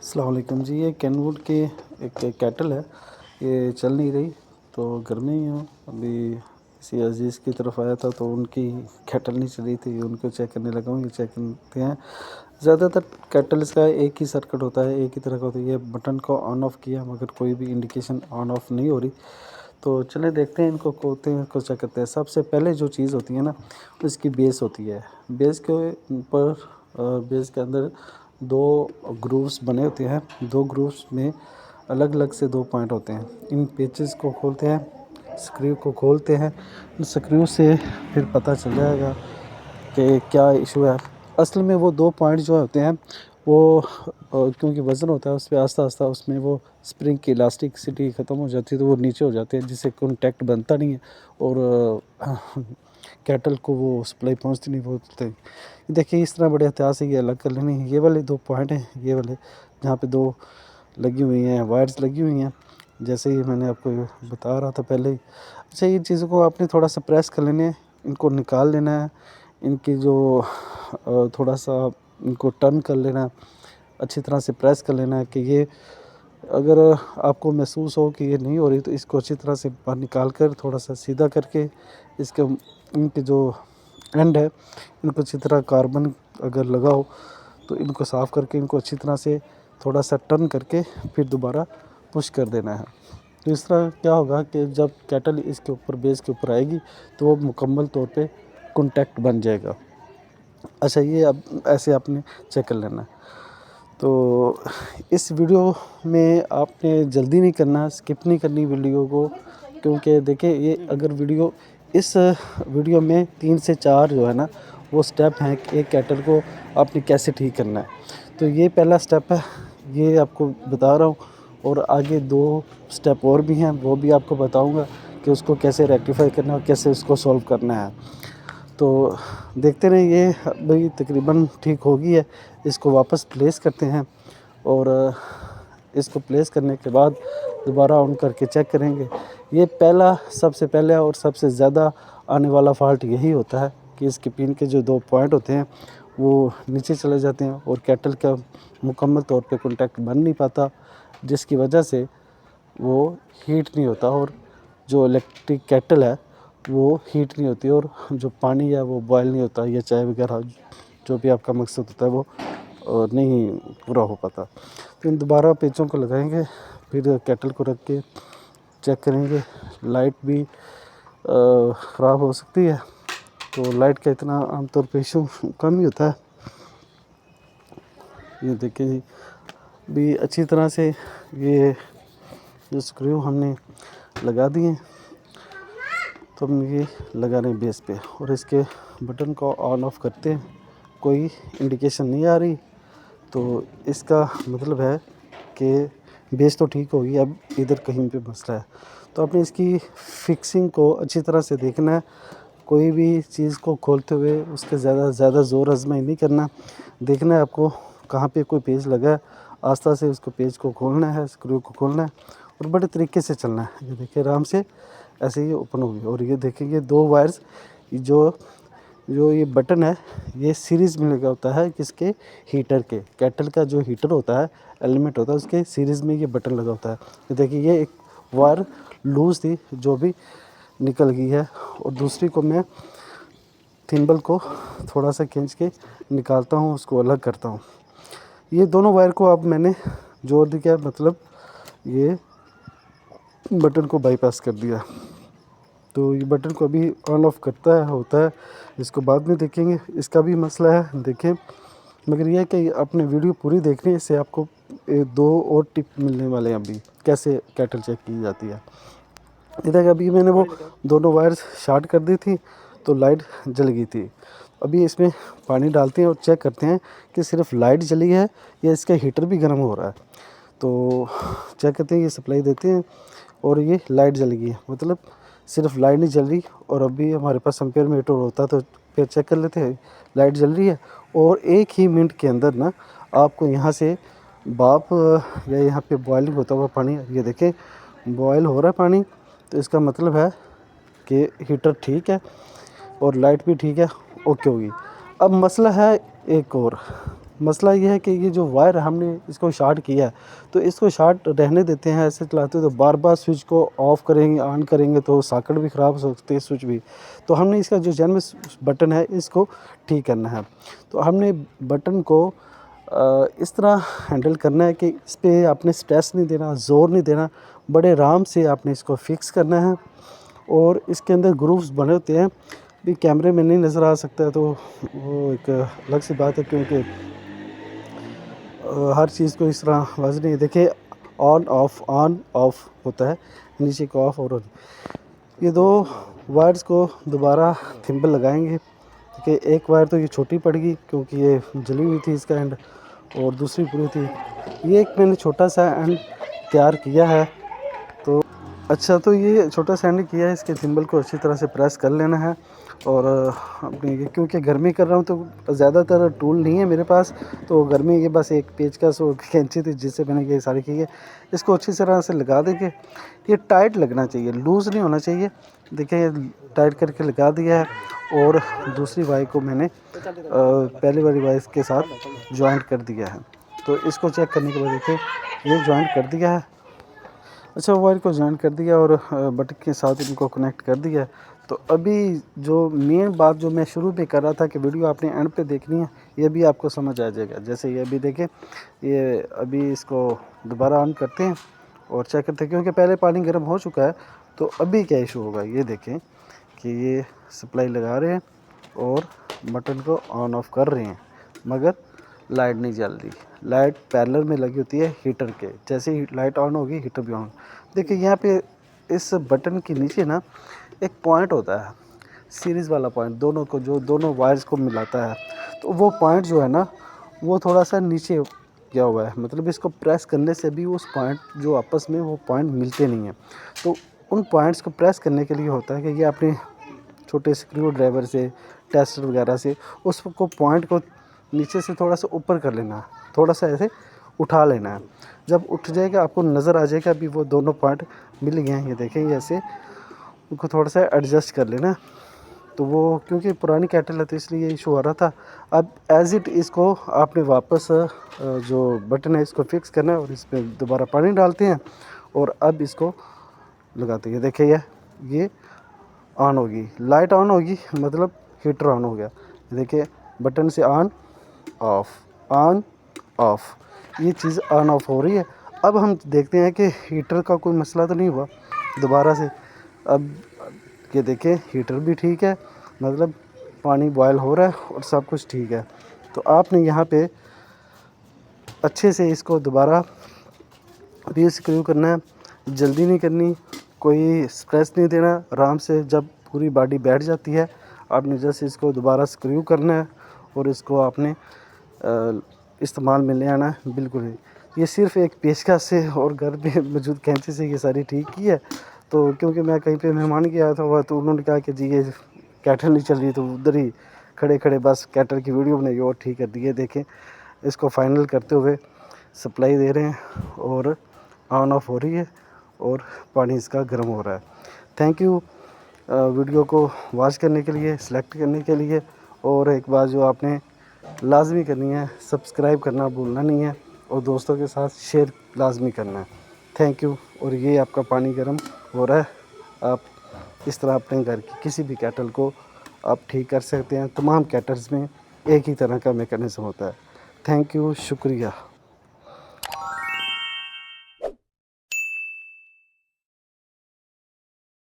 अस्सलाम वालेकुम जी। ये कैनवुड की एक केटल है, ये चल नहीं रही तो घर में ही हूँ। अभी किसी अजीज़ की तरफ आया था तो उनकी केटल नहीं चल रही थी, उनको चेक करने लगा हूँ। ये चेक करते हैं। ज़्यादातर केटल्स का एक ही सर्किट होता है, एक ही तरह का होता है। ये बटन को ऑन ऑफ़ किया मगर कोई भी इंडिकेशन ऑन ऑफ़ नहीं हो रही। तो चले देखते हैं, इनको खोलते हैं, इनको चेक करते हैं। सबसे पहले जो चीज़ होती है ना, उसकी बेस होती है। बेस के ऊपर बेस के अंदर दो ग्रूव्स बने होते हैं। दो ग्रूव्स में अलग अलग से दो पॉइंट होते हैं। इन पेचेस को खोलते हैं, स्क्रू को खोलते हैं। स्क्रू से फिर पता चल जाएगा कि क्या इशू है। असल में वो दो पॉइंट जो होते हैं वो क्योंकि वज़न होता है उस पर आस्ता आस्ता उसमें वो स्प्रिंग की इलास्टिसिटी ख़त्म हो जाती है तो वो नीचे हो जाते हैं, जिससे कॉन्टैक्ट बनता नहीं है और केटल को वो सप्लाई पहुंचती नहीं बोलते। देखिए इस तरह बड़े एहतियात से ये अलग कर लेनी है। ये वाले दो पॉइंट हैं, ये वाले जहाँ पे दो लगी हुई हैं वायर्स लगी हुई हैं, जैसे ही मैंने आपको बता रहा था पहले ही। अच्छा, ये चीज़ों को आपने थोड़ा सा प्रेस कर लेने हैं, इनको निकाल लेना है। इनकी जो थोड़ा सा इनको टर्न कर लेना है, अच्छी तरह से प्रेस कर लेना है कि ये अगर आपको महसूस हो कि ये नहीं हो रही तो इसको अच्छी तरह से बाहर निकाल कर थोड़ा सा सीधा करके इसके इनके जो एंड है इनको अच्छी तरह कार्बन अगर लगा हो तो इनको साफ़ करके इनको अच्छी तरह से थोड़ा सा टर्न करके फिर दोबारा पुश कर देना है। तो इस तरह क्या होगा कि जब केटल इसके ऊपर बेस के ऊपर आएगी तो वो मुकम्मल तौर पे कॉन्टैक्ट बन जाएगा। अच्छा, ये अब ऐसे आपने चेक कर लेना है। तो इस वीडियो में आपने जल्दी नहीं करना, स्किप नहीं करनी वीडियो को, क्योंकि देखिए ये अगर इस वीडियो में 3 से 4 जो है ना वो स्टेप हैं कि एक केटल को आपने कैसे ठीक करना है। तो ये पहला स्टेप है, ये आपको बता रहा हूँ। और आगे 2 स्टेप और भी हैं, वो भी आपको बताऊँगा कि उसको कैसे रेक्टिफाई करना है और कैसे उसको सॉल्व करना है। तो देखते रहें। ये भाई तकरीबन ठीक हो गई है। इसको वापस प्लेस करते हैं और इसको प्लेस करने के बाद दोबारा ऑन करके चेक करेंगे। ये पहला सबसे पहले और सबसे ज़्यादा आने वाला फ़ॉल्ट यही होता है कि इसके पिन के जो 2 पॉइंट होते हैं वो नीचे चले जाते हैं और केटल का मुकम्मल तौर पे कॉन्टैक्ट बन नहीं पाता, जिसकी वजह से वो हीट नहीं होता और जो इलेक्ट्रिक केटल है वो हीट नहीं होती और जो पानी है वो बॉयल नहीं होता या चाय वगैरह जो भी आपका मकसद होता है वो नहीं पूरा हो पाता। तो इन दोबारा पेचों को लगाएंगे, फिर केटल को रख के चेक करेंगे। लाइट भी ख़राब हो सकती है, तो लाइट का इतना आमतौर पे इशू कम ही होता है। ये देखिए जी, भी अच्छी तरह से ये जो स्क्रू हमने लगा दिए, तो हम ये लगा रहे हैं बेस पे और इसके बटन को ऑन ऑफ करते हैं। कोई इंडिकेशन नहीं आ रही तो इसका मतलब है कि बेस तो ठीक होगी, अब इधर कहीं पे मसला है। तो आपने इसकी फिक्सिंग को अच्छी तरह से देखना है। कोई भी चीज़ को खोलते हुए उसके ज़्यादा ज़ोर आजमाई नहीं करना। देखना है आपको कहाँ पे कोई पेच लगा है, आस्ता से उसको पेच को खोलना है, स्क्रू को खोलना है और बड़े तरीके से चलना है। ये देखिए आराम से ऐसे ही ओपन होगी। और ये देखेंगे 2 वायर्स जो जो ये बटन है ये सीरीज़ में लगा होता है किसके, हीटर के। केटल का जो हीटर होता है, एलिमेंट होता है, उसके सीरीज़ में ये बटन लगा होता है। ये देखिए ये एक वायर लूज़ थी जो भी निकल गई है और दूसरी को मैं थिम्बल को थोड़ा सा खींच के निकालता हूँ, उसको अलग करता हूँ। ये दोनों वायर को अब मैंने जोड़ दिया, मतलब ये बटन को बाईपास कर दिया। तो ये बटन को अभी ऑन ऑफ करता है होता है, इसको बाद में देखेंगे। इसका भी मसला है देखें, मगर यह है कि अपने वीडियो पूरी देखनी है, इससे आपको 2 और टिप मिलने वाले हैं अभी कैसे केटल चेक की जाती है। इधर अभी मैंने वो दोनों वायर्स शॉर्ट कर दी थी तो लाइट जल गई थी। अभी इसमें पानी डालते हैं और चेक करते हैं कि सिर्फ लाइट जली है या इसका हीटर भी गर्म हो रहा है। तो चेक करते हैं, ये सप्लाई देते हैं और ये लाइट जल गई है, मतलब सिर्फ लाइट नहीं जल रही। और अभी हमारे पास एम्पेयर मीटर होता तो फिर चेक कर लेते हैं, लाइट जल रही है। और एक ही मिनट के अंदर ना आपको यहाँ से भाप या यहाँ पे बॉइलिंग होता हुआ पानी, ये देखें बॉयल हो रहा है पानी, तो इसका मतलब है कि हीटर ठीक है और लाइट भी ठीक है, ओके होगी। अब मसला है एक और, मसला ये है कि ये जो वायर हमने इसको शॉर्ट किया है, तो इसको शॉर्ट रहने देते हैं, ऐसे चलाते तो बार बार स्विच को ऑफ़ करेंगे ऑन करेंगे तो सॉकेट भी ख़राब हो सकते हैं, स्विच भी। तो हमने इसका जो जेनवन बटन है इसको ठीक करना है। तो हमने बटन को इस तरह हैंडल करना है कि इस पे आपने स्ट्रेस नहीं देना, ज़ोर नहीं देना, बड़े आराम से आपने इसको फिक्स करना है। और इसके अंदर ग्रूव्स बने होते हैं, भी कैमरे में नहीं नज़र आ सकता है तो वो एक अलग सी बात है, क्योंकि हर चीज़ को इस तरह वाज़ नहीं देखिए, ऑन ऑफ होता है, नीचे को ऑफ और ऑन। ये दो वायर्स को दोबारा थिम्बल लगाएंगे। देखिए एक वायर तो ये छोटी पड़ गई क्योंकि ये जली हुई थी इसका एंड, और दूसरी पूरी थी। ये एक मैंने छोटा सा एंड तैयार किया है। तो अच्छा, तो ये छोटा सा एंड किया है, इसके थिम्बल को अच्छी तरह से प्रेस कर लेना है। और अपनी क्योंकि गर्मी कर रहा हूँ तो ज़्यादातर टूल नहीं है मेरे पास, तो गर्मी ये बस एक पेचकस और कैंची थी जिससे मैंने ये सारी की है। इसको अच्छी तरह से लगा देंगे। ये टाइट लगना चाहिए, लूज़ नहीं होना चाहिए। देखिए ये टाइट करके लगा दिया है और दूसरी वायर को मैंने पहली वाली वायर के साथ जॉइंट कर दिया है। तो इसको चेक करने के बाद देखिए ये जॉइंट कर दिया है। अच्छा, वायर को जॉइन कर दिया और बटन के साथ इनको कनेक्ट कर दिया। तो अभी जो मेन बात जो मैं शुरू में कर रहा था कि वीडियो आपने एंड पे देखनी है, ये भी आपको समझ आ जाएगा। जैसे ये अभी देखें, ये अभी इसको दोबारा ऑन करते हैं और चेक करते हैं, क्योंकि पहले पानी गर्म हो चुका है। तो अभी क्या इशू होगा, ये देखें कि ये सप्लाई लगा रहे हैं और बटन को ऑन ऑफ कर रहे हैं, मगर लाइट नहीं जल रही। लाइट पैरेलल में लगी होती है हीटर के, जैसे ही लाइट ऑन होगी हीटर भी ऑन। देखिए यहाँ पे इस बटन के नीचे ना एक पॉइंट होता है, सीरीज़ वाला पॉइंट, दोनों को जो दोनों वायर्स को मिलाता है। तो वो पॉइंट जो है ना वो थोड़ा सा नीचे गया हुआ है, मतलब इसको प्रेस करने से भी उस पॉइंट जो आपस में वो पॉइंट मिलते नहीं हैं। तो उन पॉइंट्स को प्रेस करने के लिए होता है कि ये अपने छोटे स्क्रू ड्राइवर से, टेस्टर वगैरह से उसको पॉइंट को नीचे से थोड़ा सा ऊपर कर लेना है, थोड़ा सा ऐसे उठा लेना है। जब उठ जाएगा आपको नज़र आ जाएगा अभी वो दोनों पॉइंट मिल गए हैं। ये देखें, ये ऐसे उनको थोड़ा सा एडजस्ट कर लेना। तो वो क्योंकि पुरानी केटल है तो इसलिए इशू आ रहा था। अब एज़ इट इसको आपने वापस जो बटन है इसको फिक्स करना है और इसमें दोबारा पानी डालते हैं और अब इसको लगाते हैं। देखिए ये ऑन होगी, लाइट ऑन होगी, मतलब हीटर ऑन हो गया। देखिए बटन से ऑन ऑफ, ये चीज़ ऑन ऑफ हो रही है। अब हम देखते हैं कि हीटर का कोई मसला तो नहीं हुआ दोबारा से। अब ये देखें हीटर भी ठीक है, मतलब पानी बॉयल हो रहा है और सब कुछ ठीक है। तो आपने यहाँ पे अच्छे से इसको दोबारा रीस्क्रू करना है, जल्दी नहीं करनी, कोई स्ट्रेस नहीं देना। आराम से जब पूरी बॉडी बैठ जाती है आपने जैसे इसको दोबारा स्क्रू करना है और इसको आपने इस्तेमाल में ले आना है। बिल्कुल ही ये सिर्फ़ एक पेचकस से और घर पे मौजूद कैंची से ये सारी ठीक की है। तो क्योंकि मैं कहीं पे मेहमान के आया था हुआ तो उन्होंने कहा कि जी ये कैटल नहीं चल रही, तो उधर ही खड़े खड़े बस कैटल की वीडियो बनाई और ठीक कर दी है। देखें इसको फाइनल करते हुए सप्लाई दे रहे हैं और ऑन ऑफ हो रही है और पानी इसका गर्म हो रहा है। थैंक यू वीडियो को वॉच करने के लिए, सेलेक्ट करने के लिए। और एक बात जो आपने लाजमी करनी है, सब्सक्राइब करना भूलना नहीं है और दोस्तों के साथ शेयर लाजमी करना है। Thank you. और ये आपका पानी गर्म हो रहा है, आप इस तरह अपने घर की किसी भी कैटल को आप ठीक कर सकते हैं। तमाम कैटल्स में एक ही तरह का मैकेनिज़्म होता है। थैंक यू, शुक्रिया।